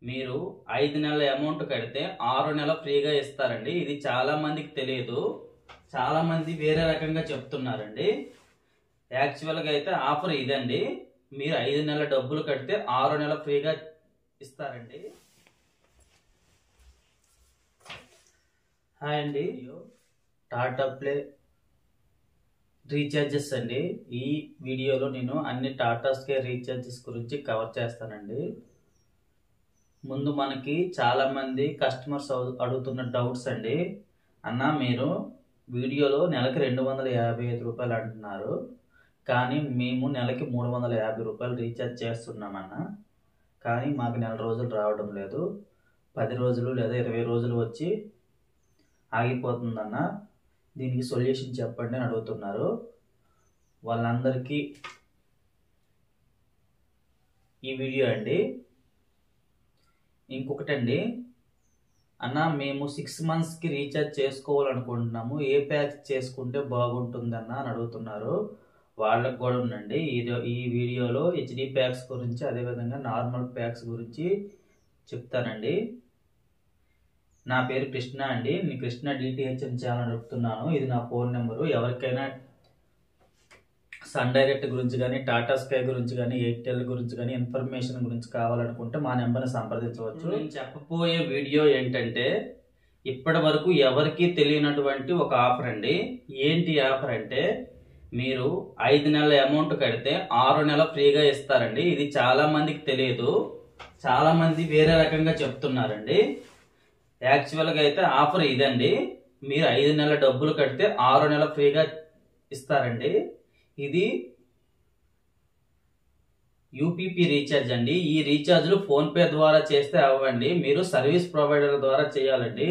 మీరు 5 నెలల అమౌంట్ కడితే 6 నెలల ఫ్రీగా ఇస్తారండి. ఇది చాలా మందికి తెలియదు. చాలా మంది వేరే రకంగా చెప్తున్నారండి. యాక్చువల్గా అయితే ఆఫర్ ఇదండి. మీరు 5 నెలల డబ్బులు కడితే 6 నెలల ఫ్రీగా ఇస్తారండి. హాయ్ అండి, టాటా ప్లే రీఛార్జెస్ అండి. ఈ వీడియోలో నేను అన్ని టాటా స్కై రీఛార్జెస్ గురించి కవర్ చేస్తానండి. ముందు మనకి చాలా మంది కస్టమర్స్ అడుగుతున్న డౌట్స్ అండి. అన్న, మీరు వీడియోలో నెలకి 255 రూపాయలు అంటున్నారు, కానీ మేము నెలకి 350 రూపాయలు రీఛార్జ్ చేస్తున్నామన్నా, కానీ మాకు నెల రోజులు రావడం లేదు, 10 రోజులు లేదా 20 రోజులు వచ్చి ఆగిపోతుందన్న, దీనికి సొల్యూషన్ చెప్పండి అని అడుగుతున్నారు. వాళ్ళందరికీ ఈ వీడియో అండి. ఇంకొకటండి, అన్న మేము 6 మంత్స్కి రీఛార్జ్ చేసుకోవాలనుకుంటున్నాము, ఏ ప్యాక్ చేసుకుంటే బాగుంటుందన్న అని అడుగుతున్నారు. వాళ్ళకు కూడా ఉండండి ఈ వీడియోలో హెచ్డి ప్యాక్స్ గురించి, అదేవిధంగా నార్మల్ ప్యాక్స్ గురించి చెప్తానండి. నా పేరు కృష్ణ అండి. నేను కృష్ణ డిటిహెచ్ అని ఛానల్ నడుపుతున్నాను. ఇది నా ఫోన్ నెంబరు. ఎవరికైనా సన్ డైరెక్ట్ గురించి కానీ, టాటా స్కై గురించి కానీ, ఎయిర్టెల్ గురించి కానీ ఇన్ఫర్మేషన్ గురించి కావాలనుకుంటే మా నెంబర్ని సంప్రదించవచ్చు. నేను చెప్పబోయే వీడియో ఏంటంటే, ఇప్పటి వరకు ఎవరికీ తెలియనటువంటి ఒక ఆఫర్ అండి. ఏంటి ఆఫర్ అంటే, మీరు 5 నెలల అమౌంట్ కడితే 6 నెలల ఫ్రీగా ఇస్తారండి. ఇది చాలా మందికి తెలియదు. చాలా మంది వేరే రకంగా చెప్తున్నారండి. యాక్చువల్గా అయితే ఆఫర్ ఇదండి. మీరు 5 నెలల డబ్బులు కడితే 6 నెలల ఫ్రీగా ఇస్తారండి. ఇది యూపీపీ రీఛార్జ్ అండి. ఈ రీఛార్జ్లు ఫోన్పే ద్వారా చేస్తే అవ్వండి, మీరు సర్వీస్ ప్రొవైడర్ ద్వారా చేయాలండి.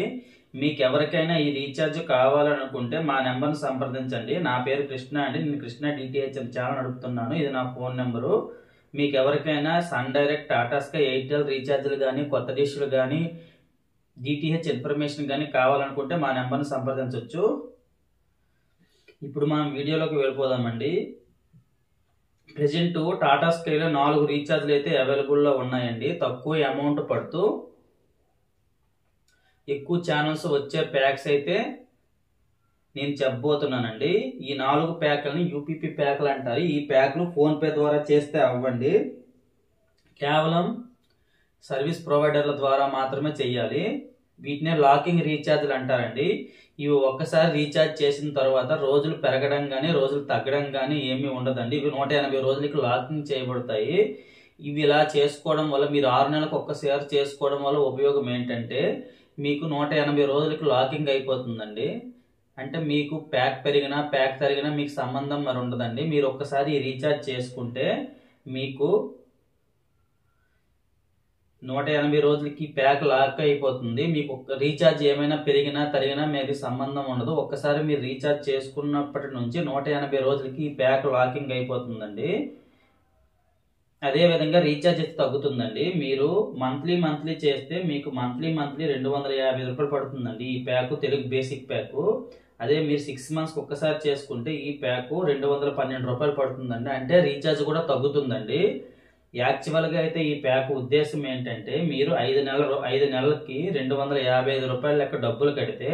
మీకు ఎవరికైనా ఈ రీఛార్జ్ కావాలనుకుంటే మా నెంబర్ని సంప్రదించండి. నా పేరు కృష్ణ అండి. నేను కృష్ణ డిటిహెచ్ అని ఛానల్ నడుపుతున్నాను. ఇది నా ఫోన్ నెంబరు. మీకు ఎవరికైనా Sun Direct, Tata Sky, Airtel రీఛార్జ్లు కానీ, కొత్త డిష్లు కానీ, డిటిహెచ్ ఇన్ఫర్మేషన్ కానీ కావాలనుకుంటే మా నెంబర్ని సంప్రదించవచ్చు. ఇప్పుడు మనం వీడియోలోకి వెళ్ళిపోదామండి. ప్రెజెంట్ టాటా స్కైలో 4 రీఛార్జ్లు అయితే అవైలబుల్లో ఉన్నాయండి. తక్కువ అమౌంట్ పడుతూ ఎక్కువ ఛానల్స్ వచ్చే ప్యాక్స్ అయితే నేను చెప్పబోతున్నానండి. ఈ 4 ప్యాక్లని యూపీపీ ప్యాక్లు అంటారు. ఈ ప్యాక్లు ఫోన్పే ద్వారా చేస్తే అవ్వండి. కేవలం సర్వీస్ ప్రొవైడర్ల ద్వారా మాత్రమే చెయ్యాలి. వీటినే లాకింగ్ రీఛార్జ్లు అంటారండి. ఇవి ఒక్కసారి రీఛార్జ్ చేసిన తర్వాత రోజులు పెరగడం కానీ, రోజులు తగ్గడం కానీ ఏమీ ఉండదండి. ఇవి 180 రోజులకి లాకింగ్ చేయబడతాయి. ఇవి ఇలా చేసుకోవడం వల్ల, మీరు 6 నెలలకు ఒక్కసారి చేసుకోవడం వల్ల ఉపయోగం ఏంటంటే, మీకు 180 రోజులకి లాకింగ్ అయిపోతుందండి. అంటే మీకు ప్యాక్ పెరిగినా ప్యాక్ తరిగినా మీకు సంబంధం మరి ఉండదండి. మీరు ఒక్కసారి రీఛార్జ్ చేసుకుంటే మీకు 180 రోజులకి ప్యాక్ లాక్ అయిపోతుంది. మీకు రీఛార్జ్ ఏమైనా పెరిగినా తరిగినా మీకు సంబంధం ఉండదు. ఒక్కసారి మీరు రీఛార్జ్ చేసుకున్నప్పటి నుంచి 180 రోజులకి ఈ ప్యాక్ లాకింగ్ అయిపోతుందండి. అదేవిధంగా రీఛార్జ్ అయితే తగ్గుతుందండి. మీరు మంత్లీ చేస్తే మీకు మంత్లీ 250 రూపాయలు పడుతుందండి ఈ ప్యాక్, తెలుగు బేసిక్ ప్యాక్. అదే మీరు 6 మంత్స్కి ఒక్కసారి చేసుకుంటే ఈ ప్యాక్ 212 రూపాయలు పడుతుందండి. అంటే రీఛార్జ్ కూడా తగ్గుతుందండి. యాక్చువల్గా అయితే ఈ ప్యాక్ ఉద్దేశం ఏంటంటే, మీరు 5 నెలలకి 255 రూపాయల లెక్క డబ్బులు కడితే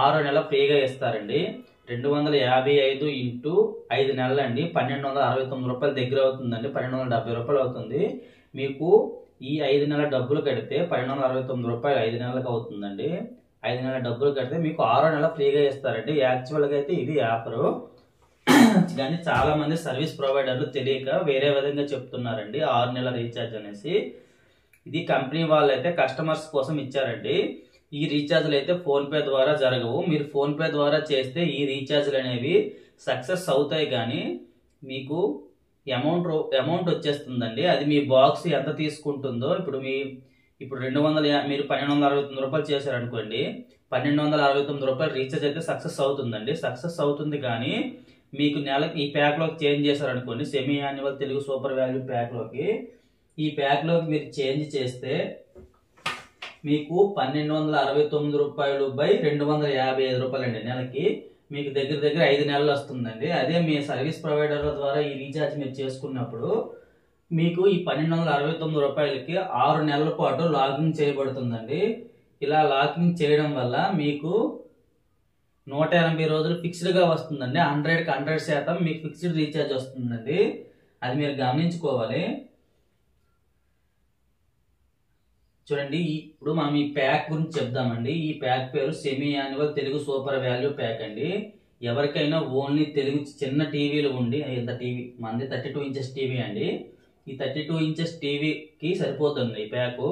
6 నెలల ఫ్రీగా ఇస్తారండి. 255 ఇంటూ 5 నెలలు అండి, 1269 రూపాయలు దగ్గర అవుతుందండి. 1270 రూపాయలు అవుతుంది. మీకు ఈ 5 నెలల డబ్బులు కడితే 1269 రూపాయలు 5 నెలలకు అవుతుందండి. 5 నెలల డబ్బులు కడితే మీకు 6 నెలల ఫ్రీగా ఇస్తారండి. యాక్చువల్గా అయితే ఇది ఆఫరు. కానీ చాలా మంది సర్వీస్ ప్రొవైడర్లు తెలియక వేరే విధంగా చెప్తున్నారండి 6 నెలల రీఛార్జ్ అనేసి. ఇది కంపెనీ వాళ్ళు అయితే కస్టమర్స్ కోసం ఇచ్చారండి. ఈ రీఛార్జ్లు అయితే ఫోన్పే ద్వారా జరగవు. మీరు ఫోన్పే ద్వారా చేస్తే ఈ రీఛార్జ్లు అనేవి సక్సెస్ అవుతాయి, కానీ మీకు అమౌంట్ వచ్చేస్తుందండి. అది మీ బాక్స్ ఎంత తీసుకుంటుందో, ఇప్పుడు మీరు 1269 రూపాయలు చేశారనుకోండి, 1269 రూపాయలు రీఛార్జ్ అయితే సక్సెస్ అవుతుందండి. సక్సెస్ అవుతుంది, కానీ మీకు నెలకి ఈ ప్యాక్లోకి చేంజ్ చేశారనుకోండి, semi annual Telugu super value ప్యాక్లోకి, ఈ ప్యాక్లోకి మీరు చేంజ్ చేస్తే మీకు 1269 రూపాయలు బై 255 రూపాయలు అండి నెలకి. మీకు దగ్గర 5 నెలలు వస్తుందండి. అదే మీ సర్వీస్ ప్రొవైడర్ల ద్వారా ఈ రీఛార్జ్ మీరు చేసుకున్నప్పుడు మీకు ఈ 1269 రూపాయలకి 6 నెలల పాటు లాగింగ్ చేయబడుతుందండి. ఇలా లాగింగ్ చేయడం వల్ల మీకు 180 రోజులు ఫిక్స్డ్గా వస్తుందండి. 100కి 100% మీకు ఫిక్స్డ్ రీఛార్జ్ వస్తుందండి. అది మీరు గమనించుకోవాలి. చూడండి, ఇప్పుడు మనం ఈ ప్యాక్ గురించి చెప్దామండి. ఈ ప్యాక్ పేరు semi annual Telugu super value pack అండి. ఎవరికైనా ఓన్లీ తెలుగు చిన్న టీవీలు ఉండి, ఇంత టీవీ మనది 32 ఇంచెస్ టీవీ అండి. ఈ 32 ఇంచెస్ టీవీకి సరిపోతుంది ఈ pack.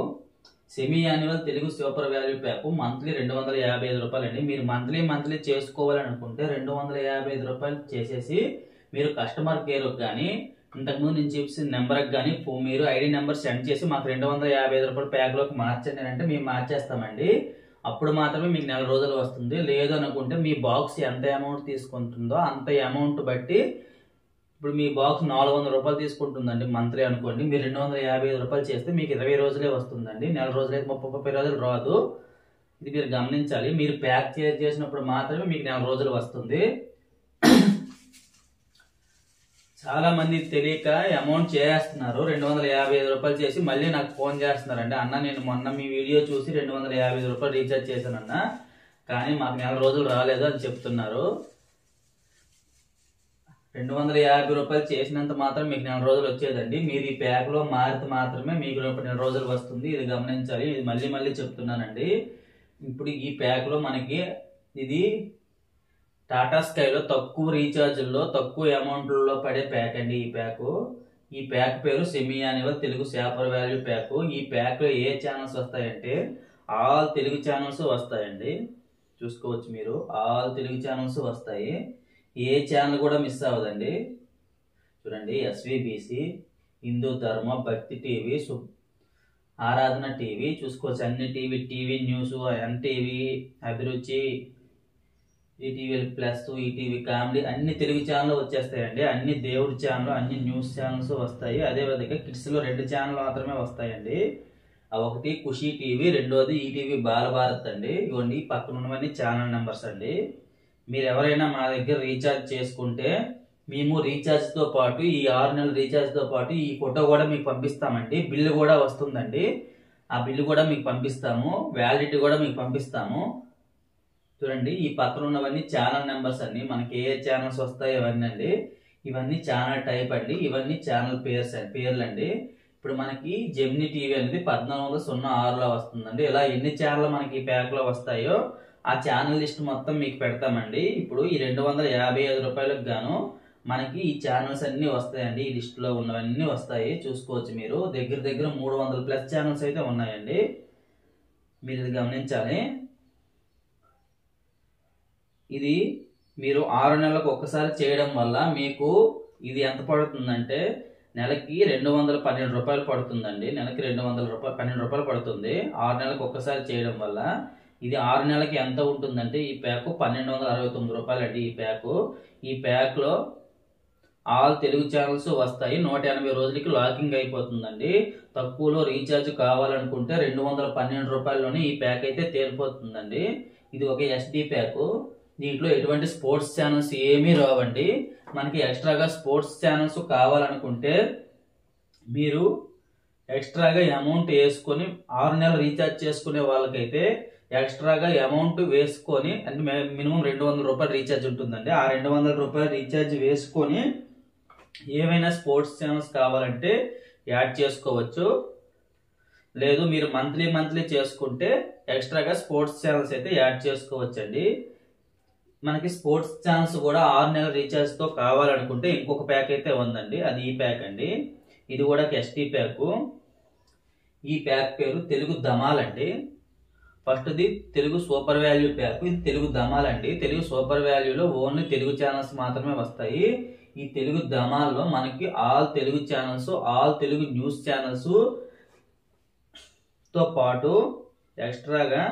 Semi annual Telugu super value pack monthly 255 రూపాయలు అండి. మీరు మంత్లీ చేసుకోవాలనుకుంటే 255 రూపాయలు చేసేసి మీరు కస్టమర్ కేర్కి కానీ ఇంతకుముందు నేను చూసిన నెంబర్కి కానీ మీరు ఐడి నెంబర్ సెండ్ చేసి మాకు 255 రూపాయల ప్యాక్లోకి మార్చండి అంటే మేము మార్చేస్తామండి. అప్పుడు మాత్రమే మీకు నెల రోజులు వస్తుంది. లేదు అనుకుంటే మీ బాక్స్ ఎంత అమౌంట్ తీసుకుంటుందో అంత అమౌంట్ బట్టి, ఇప్పుడు మీ బాక్స్ 400 రూపాయలు తీసుకుంటుందండి మంత్లీ అనుకోండి, మీరు 255 రూపాయలు చేస్తే మీకు 20 రోజులే వస్తుందండి. నెల రోజులైతే 30 రోజులు రాదు. ఇది మీరు గమనించాలి. మీరు ప్యాక్ చేసినప్పుడు మాత్రమే మీకు నెల రోజులు వస్తుంది. చాలా మంది తెలియక అమౌంట్ చేస్తున్నారు. 255 రూపాయలు చేసి మళ్ళీ నాకు ఫోన్ చేస్తున్నారండి, అన్న నేను మొన్న మీ వీడియో చూసి 255 రూపాయలు రీఛార్జ్ చేశానన్న, కానీ మాకు నెల రోజులు రాలేదు అని చెప్తున్నారు. 250 రూపాయలు చేసినంత మాత్రం మీకు నెల రోజులు వచ్చేదండి. మీరు ఈ ప్యాక్లో మారితే మాత్రమే మీకు నెల రోజులు వస్తుంది. ఇది గమనించాలి. ఇది మళ్ళీ చెప్తున్నానండి. ఇప్పుడు ఈ ప్యాక్లో మనకి ఇది టాటా స్కైలో తక్కువ రీఛార్జ్లో తక్కువ అమౌంట్లో పడే ప్యాక్ అండి ఈ ప్యాకు. ఈ ప్యాక్ పేరు semi annual Telugu super value pack. ఈ ప్యాక్లో ఏ ఛానల్స్ వస్తాయంటే ఆల్ తెలుగు ఛానల్స్ వస్తాయండి. చూసుకోవచ్చు మీరు, ఆల్ తెలుగు ఛానల్స్ వస్తాయి. ఏ ఛానల్ కూడా మిస్ అవ్వదండి. చూడండి, ఎస్విబిసి, హిందూ ధర్మ, భక్తి టీవీ, ఆరాధన టీవీ చూసుకోవచ్చు. అన్ని టీవీ న్యూస్, ఎన్టీవీ, అభిరుచి, ఈటీవీ ప్లస్, ఈటీవీ కామెడీ అన్ని తెలుగు ఛానల్ వచ్చేస్తాయండి. అన్ని దేవుడి ఛానల్, అన్ని న్యూస్ ఛానల్స్ వస్తాయి. అదేవిధంగా కిడ్స్లో 2 ఛానల్ మాత్రమే వస్తాయండి. ఒకటి ఖుషి టీవీ, రెండోది ఈటీవీ బాలభారత్ అండి. ఇవ్వండి పక్కన ఉన్నవన్నీ ఛానల్ నెంబర్స్ అండి. మీరు ఎవరైనా మా దగ్గర రీఛార్జ్ చేసుకుంటే మేము రీఛార్జ్తో పాటు ఈ 6 నెలల రీఛార్జ్తో పాటు ఈ ఫోటో కూడా మీకు పంపిస్తామండి. బిల్లు కూడా వస్తుందండి. ఆ బిల్లు కూడా మీకు పంపిస్తాము. వ్యాలిడిటీ కూడా మీకు పంపిస్తాము. చూడండి, ఈ పక్కన ఉన్నవన్నీ ఛానల్ నెంబర్స్ అండి. మనకి ఏ ఛానల్స్ వస్తాయి ఇవన్నీ అండి. ఇవన్నీ ఛానల్ టైప్ అండి. ఇవన్నీ ఛానల్ పేర్లు అండి. ఇప్పుడు మనకి జెమినీ టీవీ అనేది 1406లో వస్తుందండి. ఇలా ఎన్ని ఛానల్ మనకి ఈ ప్యాక్ లో వస్తాయో ఆ ఛానల్ లిస్ట్ మొత్తం మీకు పెడతామండి. ఇప్పుడు ఈ 255 రూపాయలకు గాను మనకి ఈ ఛానల్స్ అన్ని వస్తాయండి. ఈ లిస్ట్ లో ఉన్నవన్నీ వస్తాయి. చూసుకోవచ్చు మీరు. దగ్గర 300+ ఛానల్స్ అయితే ఉన్నాయండి. మీరు ఇది గమనించాలి. ఇది మీరు 6 నెలలకు ఒక్కసారి చేయడం వల్ల మీకు ఇది ఎంత పడుతుందంటే నెలకి 212 రూపాయలు పడుతుందండి. నెలకి 212 రూపాయలు పడుతుంది 6 నెలలకు ఒక్కసారి చేయడం వల్ల. ఇది 6 నెలలకి ఎంత ఉంటుందంటే ఈ ప్యాక్ 1269 రూపాయలు అండి. ఈ ప్యాక్ లో ఆల్ తెలుగు ఛానల్స్ వస్తాయి. 180 రోజులకి లాకింగ్ అయిపోతుందండి. తక్కువలో రీఛార్జ్ కావాలనుకుంటే 212 రూపాయల్లోనే ఈ ప్యాక్ అయితే తేలిపోతుందండి. ఇది ఒక ఎస్డి ప్యాక్. దీంట్లో ఎటువంటి స్పోర్ట్స్ ఛానల్స్ ఏమీ రావండి. మనకి ఎక్స్ట్రాగా స్పోర్ట్స్ ఛానల్స్ కావాలనుకుంటే మీరు ఎక్స్ట్రాగా అమౌంట్ వేసుకొని 6 నెలలు రీఛార్జ్ చేసుకునే వాళ్ళకైతే ఎక్స్ట్రాగా అమౌంట్ వేసుకొని, అంటే మినిమం 200 రూపాయలు రీఛార్జ్ ఉంటుందండి. ఆ 200 రూపాయలు రీఛార్జ్ వేసుకొని ఏమైనా స్పోర్ట్స్ ఛానల్స్ కావాలంటే యాడ్ చేసుకోవచ్చు. లేదు మీరు మంత్లీ చేసుకుంటే ఎక్స్ట్రాగా స్పోర్ట్స్ ఛానల్స్ అయితే యాడ్ చేసుకోవచ్చండి. మనకి స్పోర్ట్స్ ఛానల్స్ కూడా 6 నెలల రీఛార్జ్ తో కావాలనుకుంటే ఇంకొక ప్యాక్ అయితే ఉందండి. అది ఈ ప్యాక్ అండి. ఇది కూడా ఎస్టీ ప్యాక్. ఈ ప్యాక్ పేరు తెలుగు ధమాల్ అండి. ఫస్ట్ది తెలుగు సూపర్ వాల్యూ ప్యాక్. ఇది తెలుగు ధమాల్ అండి. తెలుగు సూపర్ వాల్యూలో ఓన్లీ తెలుగు ఛానల్స్ మాత్రమే వస్తాయి. ఈ తెలుగు ధమాల్లో మనకి all Telugu channels, all Telugu news channels తో పాటు ఎక్స్ట్రాగా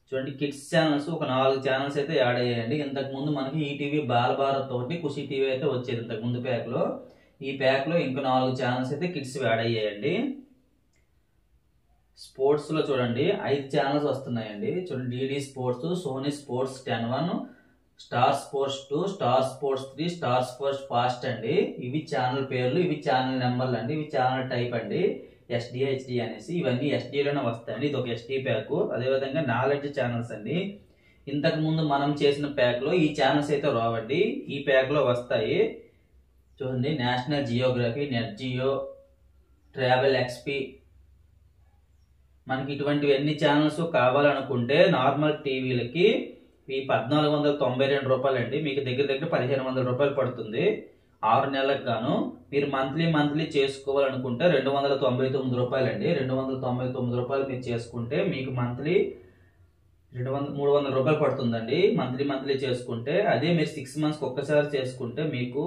చూడండి కిడ్స్ ఛానల్స్ ఒక 4 ఛానల్స్ అయితే యాడ్ అయ్యాయండి. ఇంతకు ముందు మనకి ఈటీవీ బాలభారత్ తోటి ఖుషి టీవీ అయితే వచ్చేది ఇంతకు ముందు ప్యాక్ లో. ఈ ప్యాక్ లో ఇంకా 4 ఛానల్స్ అయితే కిడ్స్ యాడ్ అయ్యాయండి. స్పోర్ట్స్ లో చూడండి 5 ఛానల్స్ వస్తున్నాయండి. చూడండి DD sports, Sony sports 10-1, star sports 2, star sports 3, star sports fast అండి. ఇవి ఛానల్ పేర్లు, ఇవి ఛానల్ నెంబర్లు అండి, ఇవి ఛానల్ టైప్ అండి. SD HD అనేసి ఇవన్నీ SDలోనే వస్తాయండి. ఇది ఒక SD ప్యాక్. అదేవిధంగా నాలెడ్జ్ ఛానల్స్ అండి. ఇంతకు ముందు మనం చేసిన ప్యాక్ లో ఈ ఛానల్స్ అయితే రావండి, ఈ ప్యాక్ లో వస్తాయి. చూడండి, National Geographic, Nat Geo, travel XP. మనకి ఇటువంటివి ఎన్ని ఛానల్స్ కావాలనుకుంటే నార్మల్ టీవీలకి ఈ 1492 రూపాయలు అండి. మీకు దగ్గర దగ్గర 1500 రూపాయలు పడుతుంది 6 నెలలకు గాను. మీరు మంత్లీ చేసుకోవాలనుకుంటే 299 రూపాయలు అండి. 299 రూపాయలు మీరు చేసుకుంటే మీకు మంత్లీ 300 రూపాయలు పడుతుందండి. మంత్లీ చేసుకుంటే. అదే మీరు 6 మంత్స్కి ఒక్కసారి చేసుకుంటే మీకు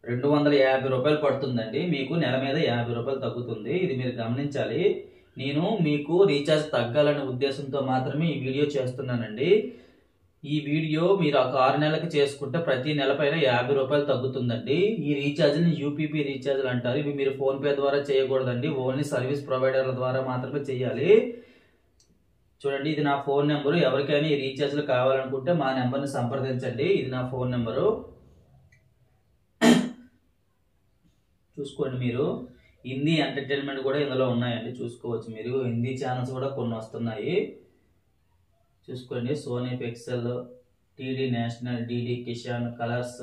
250 రూపాయలు పడుతుందండి. మీకు నెల మీద 50 రూపాయలు తగ్గుతుంది. ఇది మీరు గమనించాలి. నేను మీకు రీఛార్జ్ తగ్గాలనే ఉద్దేశంతో మాత్రమే ఈ వీడియో చేస్తున్నానండి. ఈ వీడియో మీరు ఒక 6 నెలలకు చేసుకుంటే ప్రతి నెల పైన 50 రూపాయలు తగ్గుతుందండి. ఈ రీఛార్జ్ని UPP రీఛార్జ్లు అంటారు. ఇవి మీరు ఫోన్ పే ద్వారా చేయకూడదండి, ఓన్లీ సర్వీస్ ప్రొవైడర్ల ద్వారా మాత్రమే చేయాలి. చూడండి, ఇది నా ఫోన్ నెంబరు. ఎవరికైనా ఈ రీఛార్జ్లు కావాలనుకుంటే మా నెంబర్ని సంప్రదించండి. ఇది నా ఫోన్ నెంబరు. చూసుకోండి, మీరు హిందీ ఎంటర్టైన్మెంట్ కూడా ఇందులో ఉన్నాయండి, చూసుకోవచ్చు మీరు. హిందీ ఛానల్స్ కూడా కొన్ని వస్తున్నాయి, చూసుకోండి. Sony pixel, TD national, DD Kisan, Colors,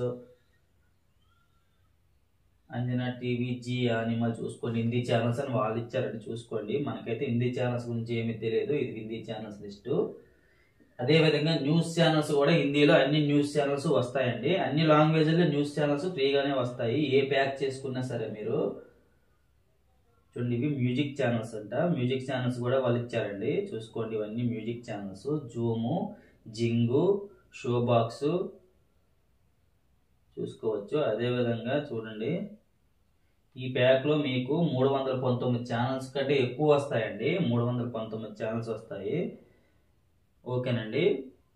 అంజనా టీవీ, జీ యానిమల్. చూసుకోండి, హిందీ ఛానల్స్ అని వాళ్ళు ఇచ్చారండి, చూసుకోండి. మనకైతే హిందీ ఛానల్స్ గురించి ఏమీ తెలియదు. ఇది హిందీ ఛానల్స్ లిస్టు. అదేవిధంగా న్యూస్ ఛానల్స్ కూడా హిందీలో అన్ని న్యూస్ ఛానల్స్ వస్తాయండి. అన్ని లాంగ్వేజ్లో న్యూస్ ఛానల్స్ ఫ్రీగానే వస్తాయి, ఏ ప్యాక్ చేసుకున్నా సరే మీరు. చూడండి, ఇవి మ్యూజిక్ ఛానల్స్ అంట. మ్యూజిక్ ఛానల్స్ కూడా వాళ్ళు ఇచ్చారండి, చూసుకోండి. ఇవన్నీ music channels. Zoom, Zing, Show Box చూసుకోవచ్చు. అదేవిధంగా చూడండి, ఈ ప్యాక్లో మీకు 319 ఛానల్స్ కంటే ఎక్కువ వస్తాయండి. 319 ఛానల్స్ వస్తాయి. ఓకేనండి.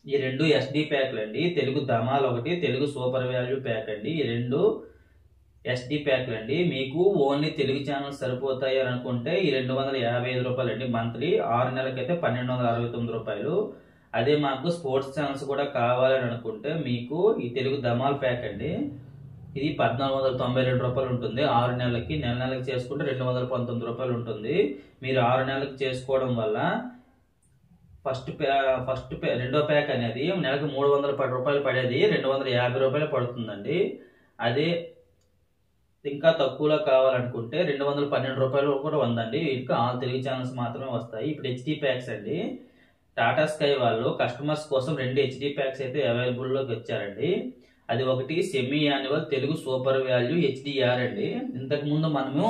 ఈ 2 SD ప్యాక్లు అండి. తెలుగు ధమాల్ ఒకటి, తెలుగు సూపర్ వాల్యూ ప్యాక్ అండి. ఈ 2 SD ప్యాక్లు అండి. మీకు ఓన్లీ తెలుగు ఛానల్స్ సరిపోతాయి అని అనుకుంటే ఈ 255 రూపాయలు అండి మంత్లీ. 6 నెలలకైతే 1269 రూపాయలు. అదే మాకు స్పోర్ట్స్ ఛానల్స్ కూడా కావాలని అనుకుంటే మీకు ఈ తెలుగు ధమాల్ ప్యాక్ అండి. ఇది 1492 రూపాయలు ఉంటుంది 6 నెలలకి. నెలకి చేసుకుంటే 219 రూపాయలు ఉంటుంది. మీరు 6 నెలలకు చేసుకోవడం వల్ల రెండో ప్యాక్ అనేది నెలకు 310 రూపాయలు పడేది 250 రూపాయలు పడుతుందండి. అదే ఇంకా తక్కువలో కావాలనుకుంటే 212 రూపాయలు కూడా ఉందండి. ఇంకా ఆల్ తెలుగు ఛానల్స్ మాత్రమే వస్తాయి. ఇప్పుడు HD ప్యాక్స్ అండి. టాటా స్కై వాళ్ళు కస్టమర్స్ కోసం 2 HD ప్యాక్స్ అయితే అవైలబుల్లోకి వచ్చారండి. అది ఒకటి semi annual Telugu super value HDR అండి. ఇంతకు ముందు మనము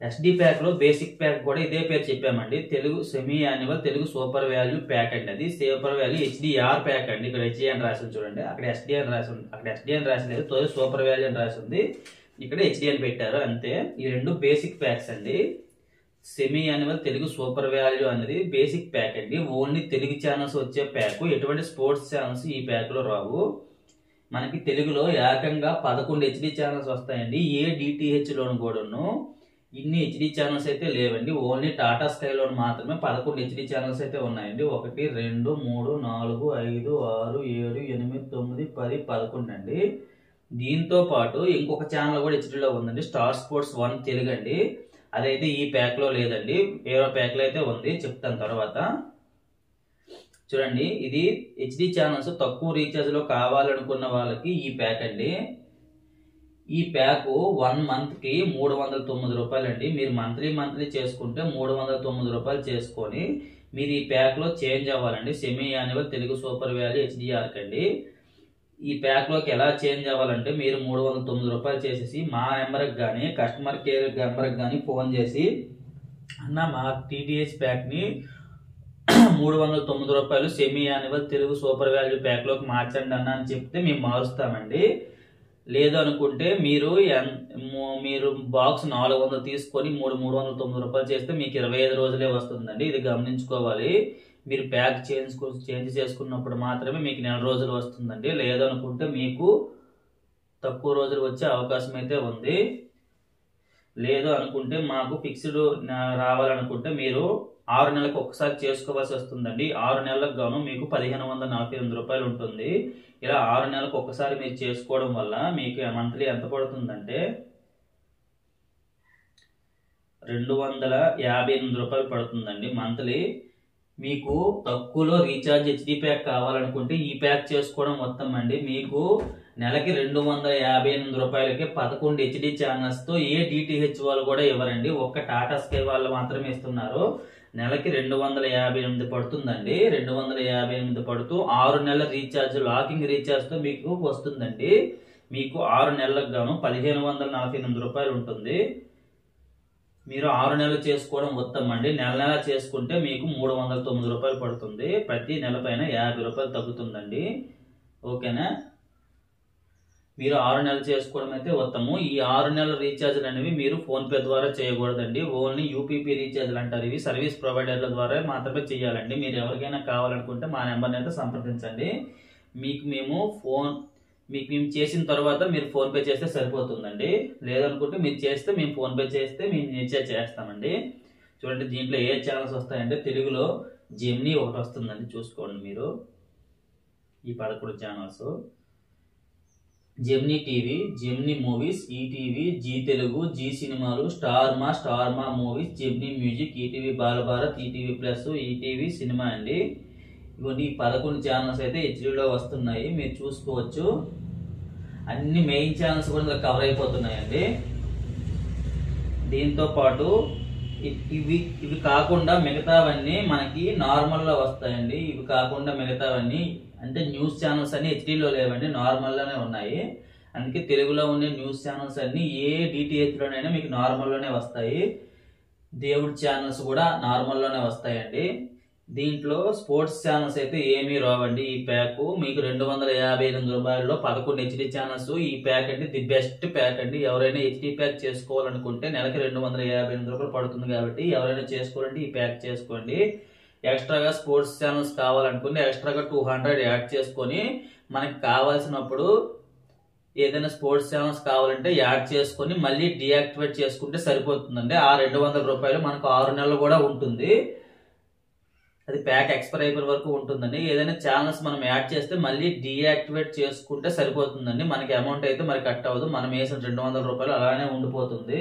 SD ప్యాక్ లో బేసిక్ ప్యాక్ కూడా ఇదే పేరు చెప్పామండి. Telugu semi annual Telugu super value pack అండి. అది సూపర్ వాల్యూ HDR ప్యాక్ అండి. ఇక్కడ HD అని రాసి చూడండి, అక్కడ SD అని రాసి ఉంది. అక్కడ SD అని రాసి లేదు, సూపర్ వాల్యూ అని రాసి ఉంది. ఇక్కడ HD అని పెట్టారు అంతే. ఈ 2 బేసిక్ ప్యాక్స్ అండి. Semi annual Telugu super value అనేది బేసిక్ ప్యాక్ అండి. ఓన్లీ తెలుగు ఛానల్స్ వచ్చే ప్యాక్. ఎటువంటి స్పోర్ట్స్ ఛానల్స్ ఈ ప్యాక్ లో రావు. మనకి తెలుగులో ఏకంగా 11 HD ఛానల్స్ వస్తాయండి. ఏ DTH లోను కూడాను ఇన్ని HD ఛానల్స్ అయితే లేవండి. ఓన్లీ టాటా స్కై లోన్ మాత్రమే 11 HD ఛానల్స్ అయితే ఉన్నాయండి. 1 2 3 4 5 6 7 8 9 10 11 అండి. దీంతో పాటు ఇంకొక ఛానల్ కూడా హెచ్డీలో ఉందండి, స్టార్ స్పోర్ట్స్ 1 తెలుగు అండి. అదైతే ఈ ప్యాక్ లో లేదండి, వేరే ప్యాక్ లో అయితే ఉంది, చెప్తాను తర్వాత. చూడండి, ఇది HD ఛానల్స్ తక్కువ రీఛార్జ్ లో కావాలనుకున్న వాళ్ళకి ఈ ప్యాక్ అండి. ఈ ప్యాక్ 1 మంత్ కి 309 రూపాయలు అండి. మీరు మంత్లీ చేసుకుంటే 309 రూపాయలు చేసుకొని మీరు ఈ ప్యాక్ లో చేంజ్ అవ్వాలండి. Semi annual Telugu super value HDR కండి. ఈ ప్యాక్ లోకి ఎలా చేంజ్ అవ్వాలంటే మీరు 309 రూపాయలు చేసేసి మా నెంబర్కి కానీ కస్టమర్ కేర్ నెంబర్కి కానీ ఫోన్ చేసి, అన్న మా TTH ప్యాక్ ని 309 రూపాయలు semi annual Telugu super value pack లోకి మార్చండి అన్న అని చెప్తే మేము మారుస్తామండి. లేదు అనుకుంటే మీరు బాక్స్ 400 తీసుకొని 309 రూపాయలు చేస్తే మీకు 25 రోజులే వస్తుందండి. ఇది గమనించుకోవాలి. మీరు ప్యాక్ చేంజ్ చేసుకున్నప్పుడు మాత్రమే మీకు నెల రోజులు వస్తుందండి. లేదనుకుంటే మీకు తక్కువ రోజులు వచ్చే అవకాశం అయితే ఉంది. లేదు అనుకుంటే మాకు ఫిక్స్డ్ రావాలనుకుంటే మీరు 6 నెలలకు ఒకసారి చేసుకోవాల్సి వస్తుందండి. 6 నెలలకు గాను మీకు 1548 రూపాయలు ఉంటుంది. ఇలా 6 నెలలకు ఒకసారి మీరు చేసుకోవడం వల్ల మీకు మంత్లీ ఎంత పడుతుందంటే 258 రూపాయలు పడుతుందండి మంత్లీ. మీకు తక్కువలో రీఛార్జ్ హెచ్డి ప్యాక్ కావాలనుకుంటే ఈ ప్యాక్ చేసుకోవడం మొత్తం అండి మీకు నెలకి 258 రూపాయలకే 11 హెచ్డి ఛానల్స్ తో ఏ డిటిహెచ్ వాళ్ళు కూడా ఇవ్వరండి. ఒక్క టాటా స్కై వాళ్ళు మాత్రమే ఇస్తున్నారు. నెలకి 258 పడుతుందండి. 258 పడుతూ 6 నెలల రీఛార్జ్ లాకింగ్ రీఛార్జ్ తో మీకు వస్తుందండి. మీకు 6 నెలలకు గాను 1548 రూపాయలు ఉంటుంది. మీరు 6 నెలలు చేసుకోవడం మొత్తం అండి. నెల నెల చేసుకుంటే మీకు 309 రూపాయలు పడుతుంది. ప్రతి నెల పైన 50 రూపాయలు తగ్గుతుందండి. ఓకేనా? మీరు 6 నెలలు చేసుకోవడం అయితే ఉత్తమం. ఈ 6 నెలల రీఛార్జ్లు అనేవి మీరు ఫోన్ పే ద్వారా చేయకూడదండి. ఓన్లీ యూపీపీ రీఛార్జ్లు అంటారు. ఇవి సర్వీస్ ప్రొవైడర్ల ద్వారా మాత్రమే చేయాలండి. మీరు ఎవరికైనా కావాలనుకుంటే మా నెంబర్ని అయితే సంప్రదించండి. మీకు మేము చేసిన తర్వాత మీరు ఫోన్ పే చేస్తే సరిపోతుందండి. లేదనుకుంటే మీరు చేస్తే మేము ఫోన్ పే చేస్తే మేము రీఛార్జ్ చేస్తామండి. చూడండి దీంట్లో ఏ ఛానల్స్ వస్తాయంటే తెలుగులో జెమినీ ఒకటి వస్తుందండి, చూసుకోండి మీరు. ఈ 11 channels Gemini TV, Gemini movies, ETV, Zee Telugu, Zee సినిమాలు, star Maa movies, Gemini music, ETV Balabharat, ETV plus, ETV cinema అండి. ఇవన్నీ 11 ఛానల్స్ అయితే హెచ్డీలో వస్తున్నాయి, మీరు చూసుకోవచ్చు. అన్ని మెయిన్ ఛానల్స్ కూడా కవర్ అయిపోతున్నాయండి. దీంతో పాటు ఇవి కాకుండా మిగతావన్నీ మనకి నార్మల్లో వస్తాయండి. ఇవి కాకుండా మిగతావన్నీ అంటే న్యూస్ ఛానల్స్ అన్ని హెచ్డీలో లేవండి, నార్మల్లోనే ఉన్నాయి. అందుకే తెలుగులో ఉండే న్యూస్ ఛానల్స్ అన్ని ఏ డిటిహెచ్లోనైనా మీకు నార్మల్లోనే వస్తాయి. దేవుడి ఛానల్స్ కూడా నార్మల్లోనే వస్తాయండి. దీంట్లో స్పోర్ట్స్ ఛానల్స్ అయితే ఏమీ రావండి. ఈ ప్యాక్ మీకు 258 రూపాయల్లో 11 హెచ్డి ఛానల్స్. ఈ ప్యాక్ అంటే ది బెస్ట్ ప్యాక్ అండి. ఎవరైనా హెచ్డి ప్యాక్ చేసుకోవాలనుకుంటే నెలకి 258 రూపాయలు పడుతుంది కాబట్టి ఎవరైనా చేసుకోవాలంటే ఈ ప్యాక్ చేసుకోండి. ఎక్స్ట్రాగా స్పోర్ట్స్ ఛానల్స్ కావాలనుకుంటే ఎక్స్ట్రాగా 200 యాడ్ చేసుకొని మనకి కావాల్సినప్పుడు ఏదైనా స్పోర్ట్స్ ఛానల్స్ కావాలంటే యాడ్ చేసుకొని మళ్ళీ డీయాక్టివేట్ చేసుకుంటే సరిపోతుందండి. ఆ 200 రూపాయలు మనకు 6 నెలలు కూడా ఉంటుంది. అది ప్యాక్ ఎక్స్పైర్ అయిపోయిన వరకు ఉంటుందండి. ఏదైనా ఛానల్స్ మనం యాడ్ చేస్తే మళ్ళీ డీయాక్టివేట్ చేసుకుంటే సరిపోతుందండి. మనకి అమౌంట్ అయితే మరి కట్ అవ్వదు. మనం వేసిన 200 రూపాయలు అలానే ఉండిపోతుంది.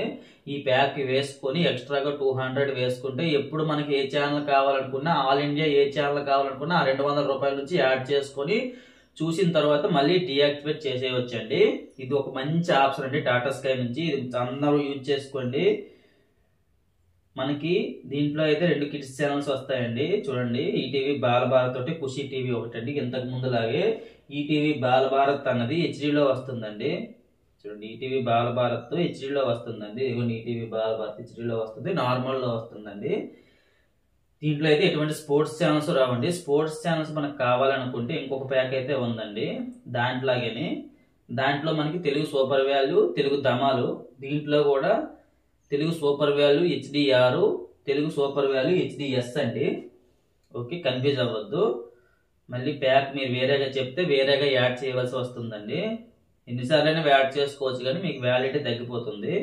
ఈ ప్యాక్ వేసుకొని ఎక్స్ట్రాగా 200 వేసుకుంటే ఎప్పుడు మనకి ఏ ఛానల్ కావాలనుకున్నా, ఆల్ ఇండియా ఏ ఛానల్ కావాలనుకున్నా ఆ 200 రూపాయల నుంచి యాడ్ చేసుకొని చూసిన తర్వాత మళ్ళీ డీయాక్టివేట్ చేసేయవచ్చండి. ఇది ఒక మంచి ఆప్షన్ అండి టాటా స్కై నుంచి. ఇది అందరూ యూజ్ చేసుకోండి. మనకి దీంట్లో అయితే 2 కిడ్స్ ఛానల్స్ వస్తాయండి. చూడండి, ఈటీవీ బాలభారత్ తోటి ఖుషి టీవీ ఒకటండి. ఇంతకు ముందులాగే ఈటీవీ బాలభారత్ అన్నది హెచ్డీలో వస్తుందండి. చూడండి, ఈటీవీ బాలభారత్ హెచ్డీలో వస్తుందండి. ఇదిగోండి ఈటీవీ బాలభారత్ హెచ్డీలో వస్తుంది, నార్మల్లో వస్తుందండి. దీంట్లో అయితే ఎటువంటి స్పోర్ట్స్ ఛానల్స్ రావండి. స్పోర్ట్స్ ఛానల్స్ మనకు కావాలనుకుంటే ఇంకొక ప్యాక్ అయితే ఉందండి దాంట్లాగేనే. దాంట్లో మనకి తెలుగు సూపర్ వాల్యూ, తెలుగు ధమాలు, దీంట్లో కూడా Telugu super value HDR, Telugu super value HDS అండి. ఓకే, కన్ఫ్యూజ్ అవ్వద్దు. మళ్ళీ ప్యాక్ మీరు వేరేగా చెప్తే వేరేగా యాడ్ చేయవలసి వస్తుందండి. ఎన్నిసార్లైనా యాడ్ చేసుకోవచ్చు కానీ మీకు వ్యాలిడిటీ తగ్గిపోతుంది.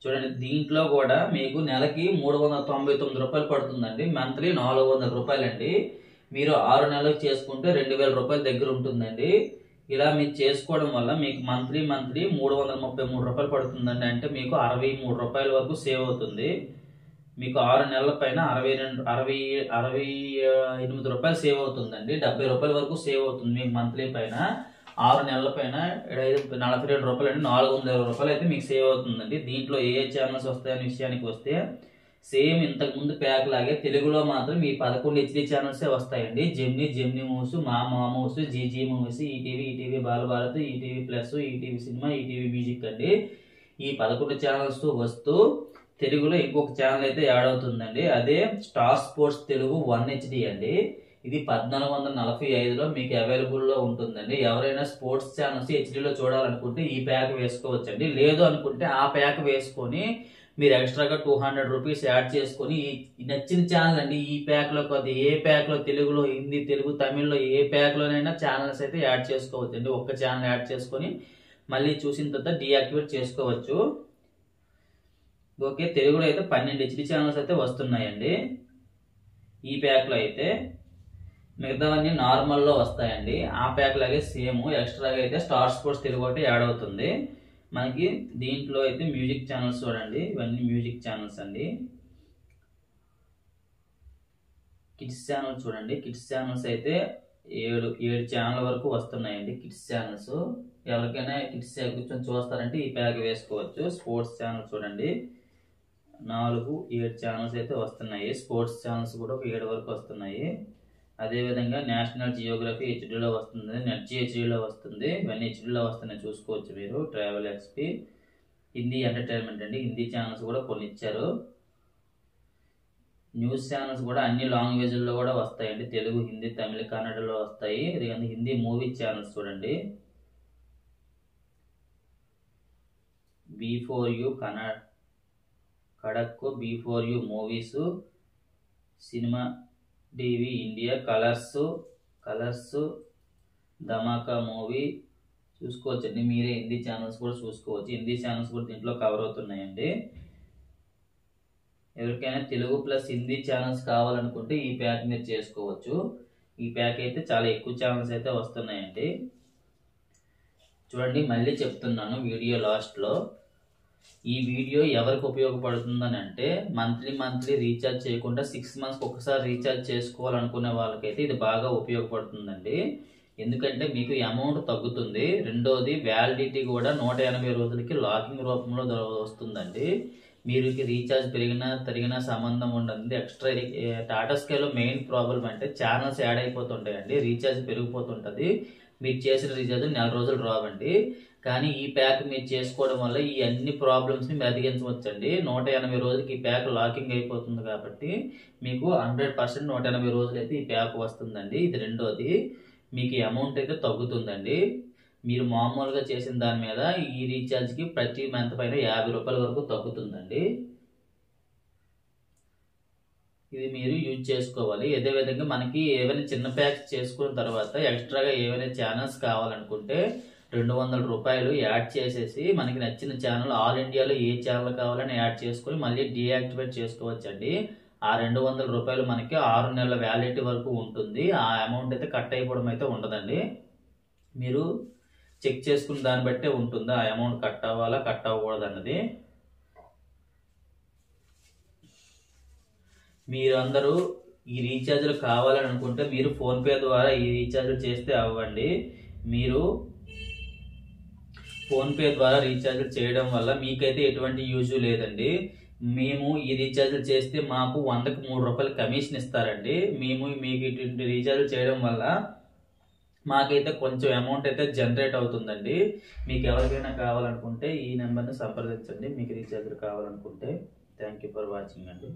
చూడండి, దీంట్లో కూడా మీకు నెలకి 399 రూపాయలు పడుతుందండి. మంత్లీ 400 రూపాయలు అండి. మీరు 6 నెలలకు చేసుకుంటే 2000 రూపాయల దగ్గర ఉంటుందండి. ఇలా మీరు చేసుకోవడం వల్ల మీకు మంత్లీ 333 రూపాయలు పడుతుందండి. అంటే మీకు 63 రూపాయల వరకు సేవ్ అవుతుంది. మీకు 6 నెలల పైన 68 రూపాయలు సేవ్ అవుతుందండి. 70 రూపాయల వరకు సేవ్ అవుతుంది మీకు మంత్లీ పైన. 6 నెలల పైన 42 రూపాయలు అండి, 420 రూపాయలు అయితే మీకు సేవ్ అవుతుందండి. దీంట్లో ఏ ఛానల్స్ వస్తాయనే విషయానికి వస్తే సేమ్ ఇంతకు ముందు ప్యాక్ లాగే తెలుగులో మాత్రం మీ 11 హెచ్డి ఛానల్సే వస్తాయండి. జెమినీ మూవీస్, మా movies, GG movies, ETV Balabharat, ETV plus, ETV cinema, ETV music అండి. ఈ 11 ఛానల్స్ వస్తూ తెలుగులో ఇంకొక ఛానల్ అయితే యాడ్ అవుతుందండి. అదే స్టార్ స్పోర్ట్స్ తెలుగు 1 హెచ్డి అండి. ఇది 1445లో మీకు అవైలబుల్లో ఉంటుందండి. ఎవరైనా స్పోర్ట్స్ ఛానల్స్ హెచ్డీలో చూడాలనుకుంటే ఈ ప్యాక్ వేసుకోవచ్చండి. లేదు అనుకుంటే ఆ ప్యాక్ వేసుకొని మీరు ఎక్స్ట్రాగా 200 రూపీస్ యాడ్ చేసుకొని నచ్చిన ఛానల్ అండి ఈ ప్యాక్ లో కొద్ది ఏ ప్యాక్ లో తెలుగులో, హిందీ, తెలుగు, తమిళ్లో ఏ ప్యాక్ లోనైనా ఛానల్స్ అయితే యాడ్ చేసుకోవచ్చు అండి. ఒక్క ఛానల్ యాడ్ చేసుకొని మళ్ళీ చూసిన తర్వాత డీయాక్టివేట్ చేసుకోవచ్చు. ఓకే, తెలుగులో అయితే 12 హెచ్డి ఛానల్స్ అయితే వస్తున్నాయండి ఈ ప్యాక్లో అయితే. మిగతావన్నీ నార్మల్లో వస్తాయండి. ఆ ప్యాక్ లాగే సేమ్ ఎక్స్ట్రాగా అయితే స్టార్ స్పోర్ట్స్ తెలుగు ఒకటి యాడ్ అవుతుంది మనకి. దీంట్లో అయితే మ్యూజిక్ ఛానల్స్ చూడండి, ఇవన్నీ మ్యూజిక్ ఛానల్స్ అండి. కిడ్స్ ఛానల్ చూడండి, కిడ్స్ ఛానల్స్ అయితే 7 ఛానల్ వరకు వస్తున్నాయండి కిడ్స్ ఛానల్స్. ఎవరికైనా కిడ్స్ కూర్చొని చూస్తారంటే ఈ ప్యాక్ వేసుకోవచ్చు. స్పోర్ట్స్ ఛానల్ చూడండి 7 ఛానల్స్ అయితే వస్తున్నాయి. స్పోర్ట్స్ ఛానల్స్ కూడా ఒక 7 వరకు వస్తున్నాయి. అదేవిధంగా నేషనల్ జియోగ్రఫీ హెచ్డీలో వస్తుంది, నెట్ హెచ్డీలో వస్తుంది, ఇవన్నీ హెచ్డీలో వస్తున్నాయి చూసుకోవచ్చు మీరు. ట్రావెల్ ఎక్స్పీ, హిందీ ఎంటర్టైన్మెంట్ అండి, హిందీ ఛానల్స్ కూడా కొన్ని ఇచ్చారు. న్యూస్ ఛానల్స్ కూడా అన్ని లాంగ్వేజ్ల్లో కూడా వస్తాయండి, తెలుగు, హిందీ, తమిళ, కన్నడలో వస్తాయి. హిందీ మూవీ ఛానల్స్ చూడండి, B4U Kadak, B4U movies, cinema TV India, Colors, Dhamaka movie చూసుకోవచ్చండి మీరే. హిందీ ఛానల్స్ కూడా చూసుకోవచ్చు, హిందీ ఛానల్స్ కూడా దీంట్లో కవర్ అవుతున్నాయండి. ఎవరికైనా తెలుగు ప్లస్ హిందీ ఛానల్స్ కావాలనుకుంటే ఈ ప్యాక్ మీరు చేసుకోవచ్చు. ఈ ప్యాక్ అయితే చాలా ఎక్కువ ఛానల్స్ అయితే వస్తున్నాయండి. చూడండి, మళ్ళీ చెప్తున్నాను వీడియో లాస్ట్లో, ఈ వీడియో ఎవరికి ఉపయోగపడుతుందని అంటే మంత్లీ రీఛార్జ్ చేయకుండా 6 మంత్స్కి ఒకసారి రీఛార్జ్ చేసుకోవాలనుకునే వాళ్ళకైతే ఇది బాగా ఉపయోగపడుతుందండి. ఎందుకంటే మీకు అమౌంట్ తగ్గుతుంది. రెండోది వ్యాలిడిటీ కూడా 180 రోజులకి లాకింగ్ రూపంలో వస్తుందండి. మీరు రీఛార్జ్ తరిగినా సంబంధం ఉండదు. ఎక్స్ట్రా టాటా స్కైలో మెయిన్ ప్రాబ్లం అంటే ఛానల్స్ యాడ్ అయిపోతుంటాయండి, రీఛార్జ్ పెరిగిపోతుంటుంది. మీరు చేసిన రీఛార్జ్ 4 రోజులు రావండి. కానీ ఈ ప్యాక్ మీరు చేసుకోవడం వల్ల ఈ అన్ని ప్రాబ్లమ్స్ని మీరు అధిగమించవచ్చండి. 180 రోజులకి ఈ ప్యాక్ లాకింగ్ అయిపోతుంది కాబట్టి మీకు 100% 180 రోజులు అయితే ఈ ప్యాక్ వస్తుందండి. ఇది రెండోది, మీకు అమౌంట్ అయితే తగ్గుతుందండి. మీరు మామూలుగా చేసిన దాని మీద ఈ రీఛార్జ్కి ప్రతి మంత్ పైన 50 రూపాయల వరకు తగ్గుతుందండి. ఇది మీరు యూజ్ చేసుకోవాలి. అదేవిధంగా మనకి ఏవైనా చిన్న ప్యాక్స్ చేసుకున్న తర్వాత ఎక్స్ట్రాగా ఏవైనా ఛానల్స్ కావాలనుకుంటే 200 రూపాయలు యాడ్ చేసేసి మనకి నచ్చిన ఛానల్ ఆల్ ఇండియాలో ఏ ఛానల్ కావాలని యాడ్ చేసుకొని మళ్ళీ డీయాక్టివేట్ చేసుకోవచ్చండి. ఆ 200 రూపాయలు మనకి 6 నెలల వ్యాలిడిటీ వరకు ఉంటుంది. ఆ అమౌంట్ అయితే కట్ అయిపోవడం అయితే ఉండదండి. మీరు చెక్ చేసుకున్న దాన్ని బట్టే ఉంటుంది ఆ అమౌంట్ కట్ అవ్వాలా కట్ అవ్వకూడదు అన్నది. మీరందరూ ఈ రీఛార్జ్లు కావాలని అనుకుంటే మీరు ఫోన్పే ద్వారా ఈ రీఛార్జ్లు చేస్తే అవ్వండి. మీరు ఫోన్పే ద్వారా రీఛార్జ్ చేయడం వల్ల మీకైతే ఎటువంటి యూజ్ లేదండి. మేము ఈ రీఛార్జ్ చేస్తే మాకు 100కి 3 రూపాయలు కమిషన్ ఇస్తారండి. మీకు ఇటువంటి రీఛార్జ్ చేయడం వల్ల మాకైతే కొంచెం అమౌంట్ అయితే జనరేట్ అవుతుందండి. మీకు ఎవరికైనా కావాలనుకుంటే ఈ నెంబర్ని సంప్రదించండి మీకు రీఛార్జ్ కావాలనుకుంటే. థ్యాంక్ యూ ఫర్ వాచింగ్ అండి.